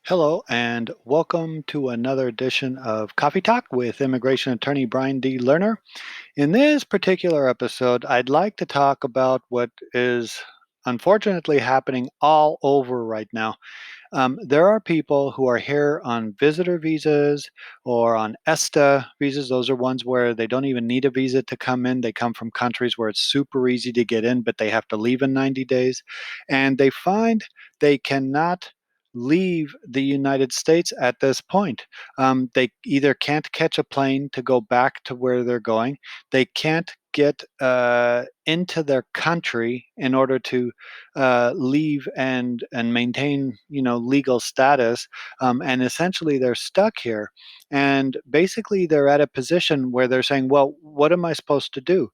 Hello, and welcome to another edition of Coffee Talk with immigration attorney Brian D. Lerner. In this particular episode, I'd like to talk about what is unfortunately happening all over right now. There are people who are here on visitor visas or on ESTA visas. Those are ones where they don't even need a visa to come in. They come from countries where it's super easy to get in, but they have to leave in 90 days. And they find they cannot leave the United States at this point. They either can't catch a plane to go back to where they're going, they can't get into their country in order to leave and maintain legal status, and essentially they're stuck here, and basically they're at a position where they're saying, well, what am I supposed to do,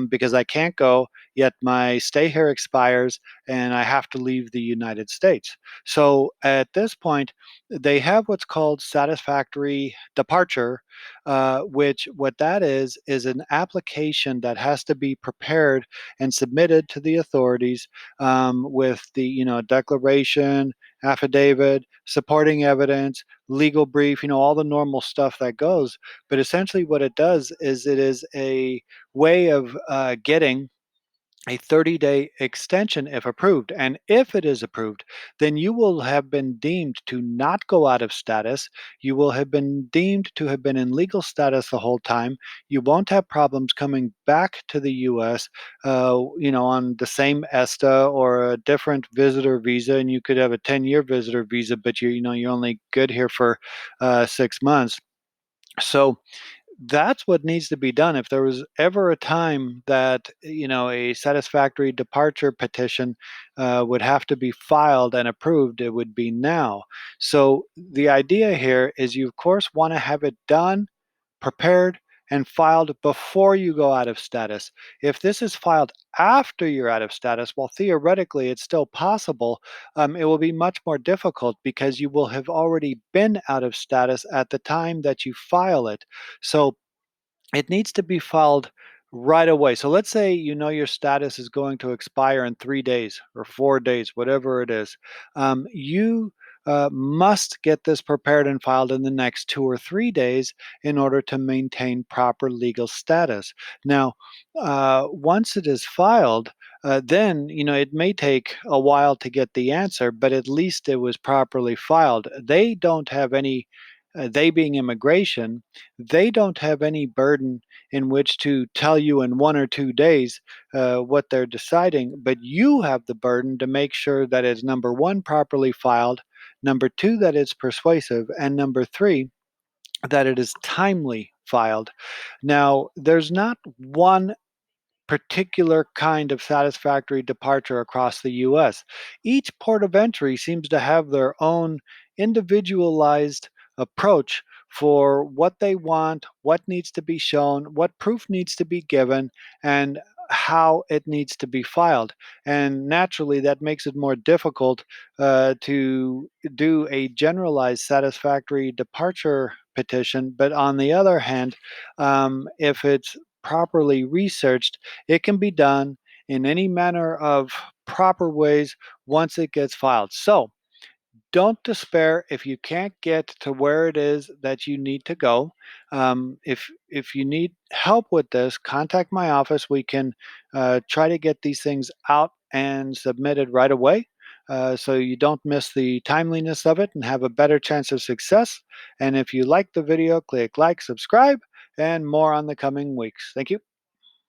because I can't go, yet my stay here expires and I have to leave the United States. So at this point they have what's called satisfactory departure, which what that is an application that has to be prepared and submitted to the authorities, with the declaration, affidavit, supporting evidence, legal brief, all the normal stuff that goes. But essentially, what it does is it is a way of getting a 30-day extension if approved. And if it is approved, then you will have been deemed to not go out of status. You will have been deemed to have been in legal status the whole time. You won't have problems coming back to the US, on the same ESTA or a different visitor visa. And you could have a 10-year visitor visa, but you're only good here for 6 months. So that's what needs to be done. If there was ever a time that a satisfactory departure petition would have to be filed and approved, it would be now. So the idea here is you of course want to have it done, prepared, and filed before you go out of status. If this is filed after you're out of status, well, theoretically it's still possible, it will be much more difficult because you will have already been out of status at the time that you file it. So it needs to be filed right away. So let's say your status is going to expire in 3 days or 4 days, whatever it is. You must get this prepared and filed in the next 2 or 3 days in order to maintain proper legal status. Now, once it is filed, then it may take a while to get the answer, but at least it was properly filed. They don't have any. They being immigration, they don't have any burden in which to tell you in 1 or 2 days what they're deciding, but you have the burden to make sure that it's number one, properly filed, number two, that it's persuasive, and number three, that it is timely filed. Now, there's not one particular kind of satisfactory departure across the US. Each port of entry seems to have their own individualized approach for what they want, what needs to be shown, what proof needs to be given, and how it needs to be filed. And naturally, that makes it more difficult to do a generalized satisfactory departure petition. But on the other hand, if it's properly researched, it can be done in any manner of proper ways once it gets filed. So don't despair if you can't get to where it is that you need to go. If you need help with this, contact my office. We can try to get these things out and submitted right away. So you don't miss the timeliness of it and have a better chance of success. And if you like the video, click like, subscribe, and more on the coming weeks. Thank you.